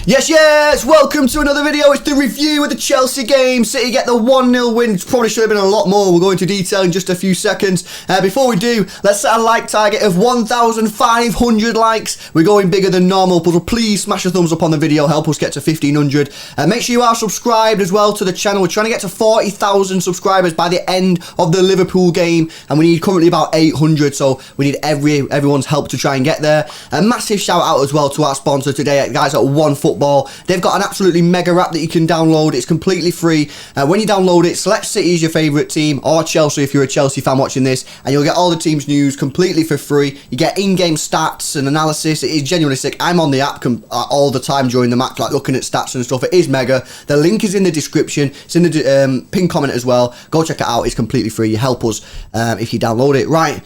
Yes, welcome to another video. It's the review of the Chelsea game. City get the 1-0 win. Probably should have been a lot more. We'll go into detail in just a few seconds. Before we do, let's set a like target of 1,500 likes. We're going bigger than normal, but please smash a thumbs up on the video. Help us get to 1,500. Make sure you are subscribed as well to the channel. We're trying to get to 40,000 subscribers by the end of the Liverpool game, and we need currently about 800, so we need everyone's help to try and get there. A massive shout out as well to our sponsor today, guys at OneFootball. They've got an absolutely mega app that you can download. It's completely free. When you download it, select City as your favourite team, or Chelsea if you're a Chelsea fan watching this, and you'll get all the team's news completely for free. You get in-game stats and analysis. It is genuinely sick. I'm on the app all the time during the match, like looking at stats and stuff. It is mega. The link is in the description. It's in the pinned comment as well. Go check it out. It's completely free. You help us if you download it. Right.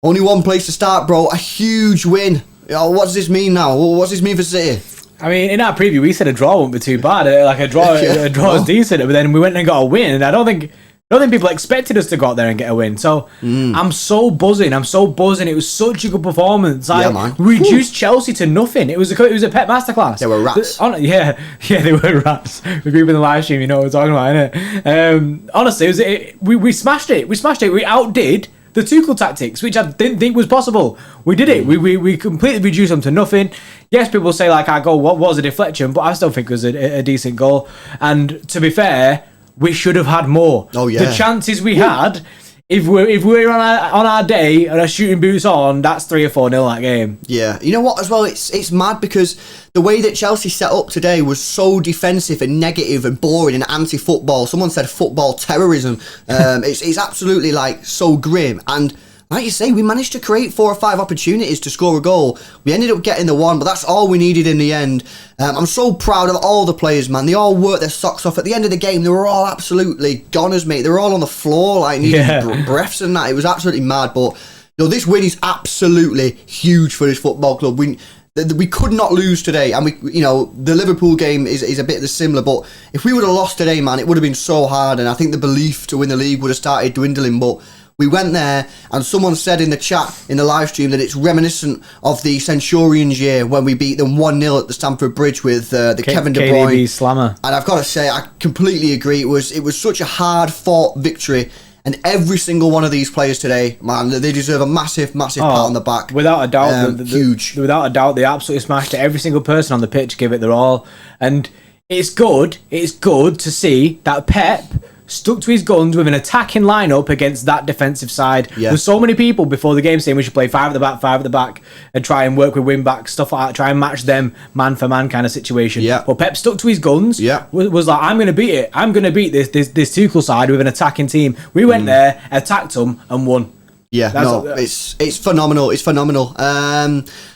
Only one place to start, bro. A huge win. What does this mean now? What does this mean for City? I mean, in our preview, we said a draw wouldn't be too bad. Like a draw is decent, but then we went and got a win, and I don't think people expected us to go out there and get a win. So I'm so buzzing. It was such a good performance. Like, yeah, man. We reduced Chelsea to nothing. It was a Pep masterclass. They were rats. Yeah, they were rats. The people in the live stream, you know what we're talking about, innit? Honestly, we smashed it. We outdid the Tuchel tactics, which I didn't think was possible. We did it. We completely reduced them to nothing. Yes, people say like our goal was a deflection, but I still think it was a decent goal. And to be fair, we should have had more. Oh yeah. The chances we had, if we're on our day and our shooting boots on, that's 3 or 4-0 that game. Yeah, you know what as well? It's mad because the way that Chelsea set up today was so defensive and negative and boring and anti-football. Someone said football terrorism. It's absolutely like so grim. And like you say, we managed to create 4 or 5 opportunities to score a goal. We ended up getting the one, but that's all we needed in the end. I'm so proud of all the players, man. They all worked their socks off. At the end of the game, they were all absolutely goners, mate. They were all on the floor, like needing breaths and that. It was absolutely mad. But this win is absolutely huge for this football club. We could not lose today, and the Liverpool game is a bit similar. But if we would have lost today, man, it would have been so hard, and I think the belief to win the league would have started dwindling. But we went there, and someone said in the chat, in the live stream, that it's reminiscent of the Centurions year when we beat them 1-0 at the Stamford Bridge with the Kevin De Bruyne KDB slammer. And I've got to say, I completely agree. It was such a hard-fought victory, and every single one of these players today, man, they deserve a massive pat on the back. Without a doubt, huge. Without a doubt, they absolutely smashed it. Every single person on the pitch gave it their all, and it's good to see that Pep stuck to his guns with an attacking lineup against that defensive side. Yeah. There's so many people before the game saying we should play 5 at the back, and try and work with wing backs, stuff like that, try and match them man for man kind of situation. Yeah. But Pep stuck to his guns. Yeah. Was like, I'm going to beat it. I'm going to beat this Tuchel side with an attacking team. We went there, attacked them, and won. Yeah, it's phenomenal. It's phenomenal.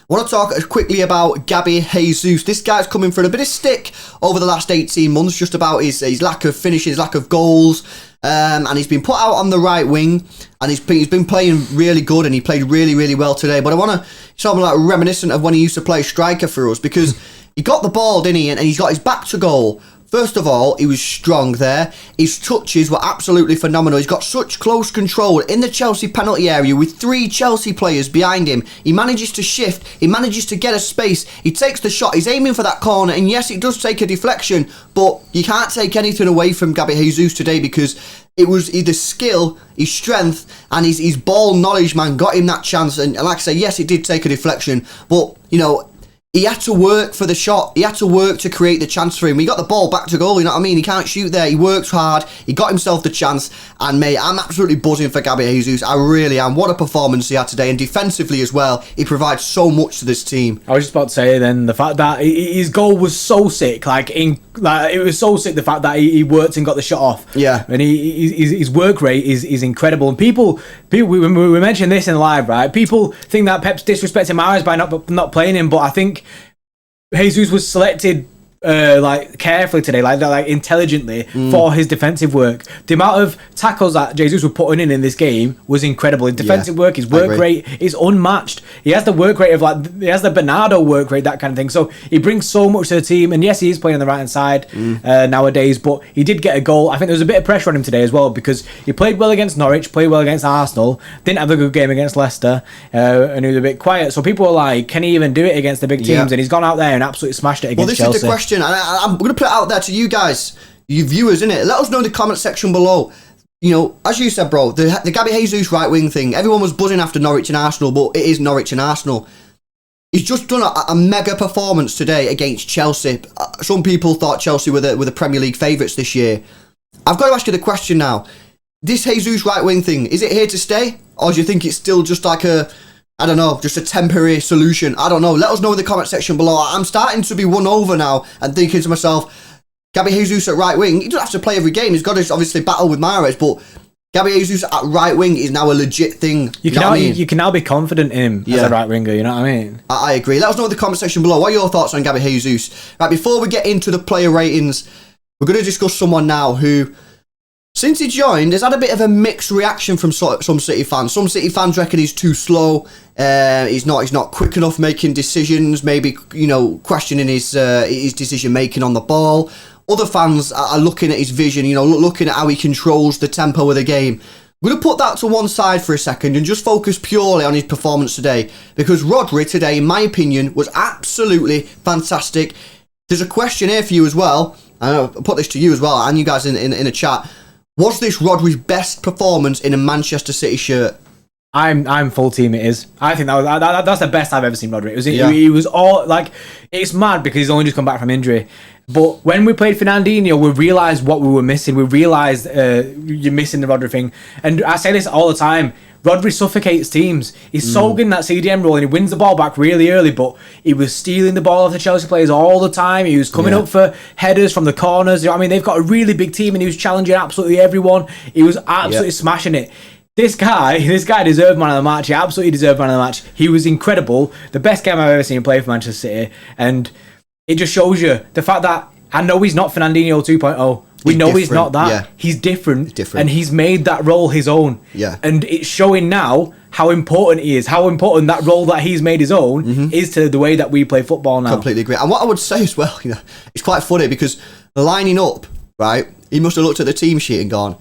I want to talk quickly about Gabriel Jesus. This guy's coming for a bit of stick over the last 18 months, just about his lack of finishing, his lack of goals. And he's been put out on the right wing, and he's been playing really good, and he played really, really well today. But I want to show him like reminiscent of when he used to play striker for us, because he got the ball, didn't he? And he's got his back to goal. First of all, he was strong there. His touches were absolutely phenomenal. He's got such close control in the Chelsea penalty area with 3 Chelsea players behind him. He manages to shift. He manages to get a space. He takes the shot. He's aiming for that corner. And yes, it does take a deflection, but you can't take anything away from Gabriel Jesus today, because it was his skill, his strength, and his ball knowledge, man, got him that chance. And like I say, yes, it did take a deflection, but, he had to work for the shot. He had to work to create the chance for him. He got the ball back to goal, you know what I mean? He can't shoot there. He works hard. He got himself the chance. And, mate, I'm absolutely buzzing for Gabriel Jesus. I really am. What a performance he had today. And defensively as well, he provides so much to this team. I was just about to say then, the fact that his goal was so sick. It was so sick, the fact that he worked and got the shot off. Yeah. And his work rate is incredible. And people, we mentioned this in live, right? People think that Pep's disrespecting Mahrez by not playing him, but I think Jesus was selected like carefully today, like intelligently for his defensive work. The amount of tackles that Jesus was putting in this game was incredible. His defensive work, his work rate is unmatched. He has the work rate of he has the Bernardo work rate, that kind of thing. So he brings so much to the team. And yes, he is playing on the right hand side nowadays, but he did get a goal. I think there was a bit of pressure on him today as well because he played well against Norwich, played well against Arsenal, didn't have a good game against Leicester, and he was a bit quiet. So people were like, can he even do it against the big teams? And he's gone out there and absolutely smashed it against Chelsea. Well, this is the question. I'm going to put it out there to you guys, you viewers, innit? Let us know in the comment section below. You know, as you said, bro, the Gabby Jesus right wing thing, everyone was buzzing after Norwich and Arsenal, but it is Norwich and Arsenal. He's just done a mega performance today against Chelsea. Some people thought Chelsea were the Premier League favourites this year. I've got to ask you the question now. This Jesus right wing thing, is it here to stay? Or do you think it's still just like I don't know, just a temporary solution? I don't know. Let us know in the comment section below. I'm starting to be won over now and thinking to myself, Gabby Jesus at right wing, he doesn't have to play every game. He's got to obviously battle with Mahrez, but Gabby Jesus at right wing is now a legit thing. You can now be confident in him as a right winger, you know what I mean? I agree. Let us know in the comment section below. What are your thoughts on Gabby Jesus? Right, before we get into the player ratings, we're going to discuss someone now who, since he joined, has had a bit of a mixed reaction from some City fans. Some City fans reckon he's too slow. He's not quick enough making decisions. Maybe, you know, questioning his decision making on the ball. Other fans are looking at his vision. You know, looking at how he controls the tempo of the game. We're going to put that to one side for a second and just focus purely on his performance today, because Rodri today, in my opinion, was absolutely fantastic. There's a question here for you as well. I'll put this to you as well, and you guys in the chat. Was this Rodri's best performance in a Manchester City shirt? I'm full team. It is. I think that's the best I've ever seen Rodri. He was all like, it's mad because he's only just come back from injury. But when we played Fernandinho, we realised what we were missing. We realised you're missing the Rodri thing. And I say this all the time. Rodri suffocates teams. He's so good in that CDM role and he wins the ball back really early, but he was stealing the ball off the Chelsea players all the time. He was coming up for headers from the corners. You know what I mean? They've got a really big team and he was challenging absolutely everyone. He was absolutely smashing it. This guy deserved man of the match. He absolutely deserved man of the match. He was incredible. The best game I've ever seen him play for Manchester City. And it just shows you the fact that I know he's not Fernandinho 2.0. We know he's not that. Yeah. He's different. And he's made that role his own. Yeah. And it's showing now how important he is, how important that role that he's made his own is to the way that we play football now. Completely agree. And what I would say as well, you know, it's quite funny because lining up, right, he must have looked at the team sheet and gone,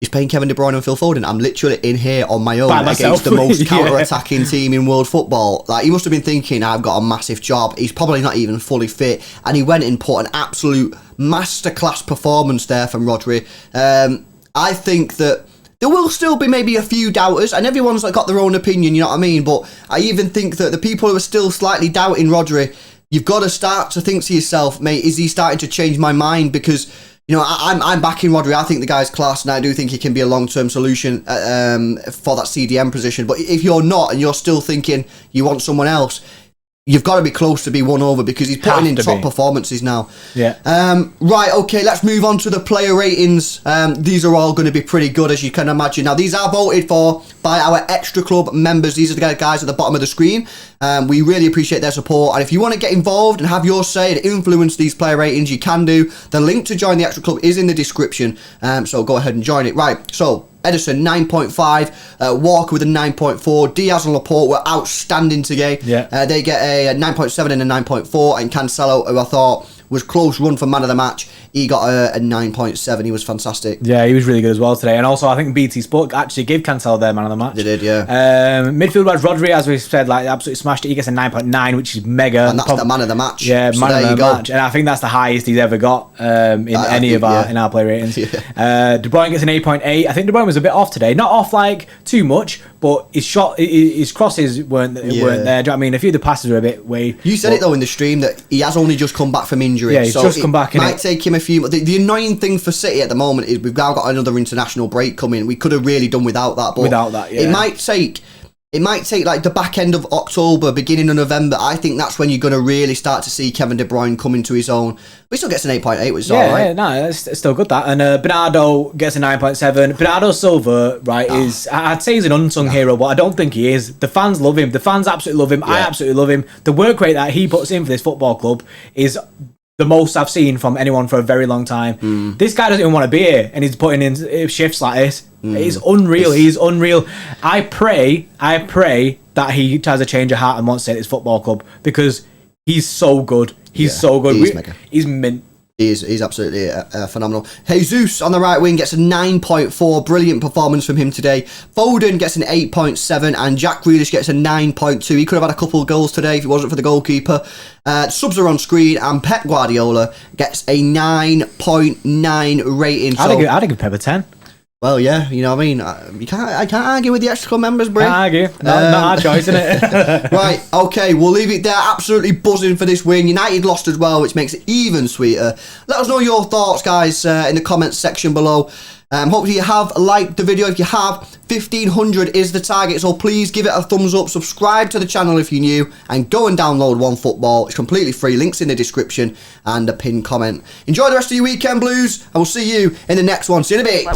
he's playing Kevin De Bruyne and Phil Foden. I'm literally in here on my own against the most counter-attacking team in world football. Like, he must have been thinking, I've got a massive job. He's probably not even fully fit. And he went and put an absolute masterclass performance there from Rodri. I think that there will still be maybe a few doubters, and everyone's got their own opinion, you know what I mean? But I even think that the people who are still slightly doubting Rodri, you've got to start to think to yourself, mate, is he starting to change my mind? Because, you know, I'm backing Rodri. I think the guy's class, and I do think he can be a long-term solution for that CDM position. But if you're not, and you're still thinking you want someone else, you've got to be close to be won over because he's putting in top performances now. Yeah. Right, okay, let's move on to the player ratings. These are all going to be pretty good, as you can imagine. Now, these are voted for by our Extra Club members. These are the guys at the bottom of the screen. We really appreciate their support. And if you want to get involved and have your say and influence these player ratings, you can do. The link to join the Extra Club is in the description. So go ahead and join it. Right, so Edison 9.5, Walker with a 9.4, Diaz and Laporte were outstanding today. Yeah. They get a 9.7 and a 9.4, and Cancelo, who I thought was close run for man of the match, he got a 9.7. He was fantastic. Yeah, he was really good as well today. And also, I think BT Sport actually gave Cancelo their man of the match. They did, yeah. Midfield was Rodri, as we said, like absolutely smashed it. He gets a 9.9, which is mega. And that's the man of the match. Yeah, so man of the match. And I think that's the highest he's ever got in our play ratings. Yeah. De Bruyne gets an 8.8. I think De Bruyne was a bit off today. Not off like too much, but his crosses weren't there. Do you know what I mean? A few of the passes were a bit way. You said it though in the stream that he has only just come back from injury. Yeah, he's just come back. It might take him a few. The annoying thing for City at the moment is we've now got another international break coming. We could have really done without that. But it might take like the back end of October, beginning of November. I think that's when you're going to really start to see Kevin De Bruyne come into his own. But he still gets an 8.8, which is all right. Yeah, no, it's still good that. And Bernardo gets a 9.7. Bernardo Silva, right, I'd say he's an unsung hero, but I don't think he is. The fans love him. The fans absolutely love him. Yeah. I absolutely love him. The work rate that he puts in for this football club is the most I've seen from anyone for a very long time. This guy doesn't even want to be here, and he's putting in shifts like this. It's unreal. He's unreal. I pray that he tries to change of heart and wants to take this football club, because he's so good. He's so good. He's mint. He's absolutely phenomenal. Jesus on the right wing gets a 9.4. Brilliant performance from him today. Foden gets an 8.7, and Jack Grealish gets a 9.2. He could have had a couple of goals today if it wasn't for the goalkeeper. Subs are on screen, and Pep Guardiola gets a 9.9 rating. I'd give Pep a 10. Well, yeah, you know what I mean. I can't argue with the extra members, Bray. Can't argue. Not our choice, isn't it? Right, okay, we'll leave it there. Absolutely buzzing for this win. United lost as well, which makes it even sweeter. Let us know your thoughts, guys, in the comments section below. Hopefully you have liked the video. If you have, 1500 is the target, so please give it a thumbs up, subscribe to the channel if you're new, and go and download OneFootball. It's completely free, links in the description and a pinned comment. Enjoy the rest of your weekend, Blues, and we'll see you in the next one. See you in a bit.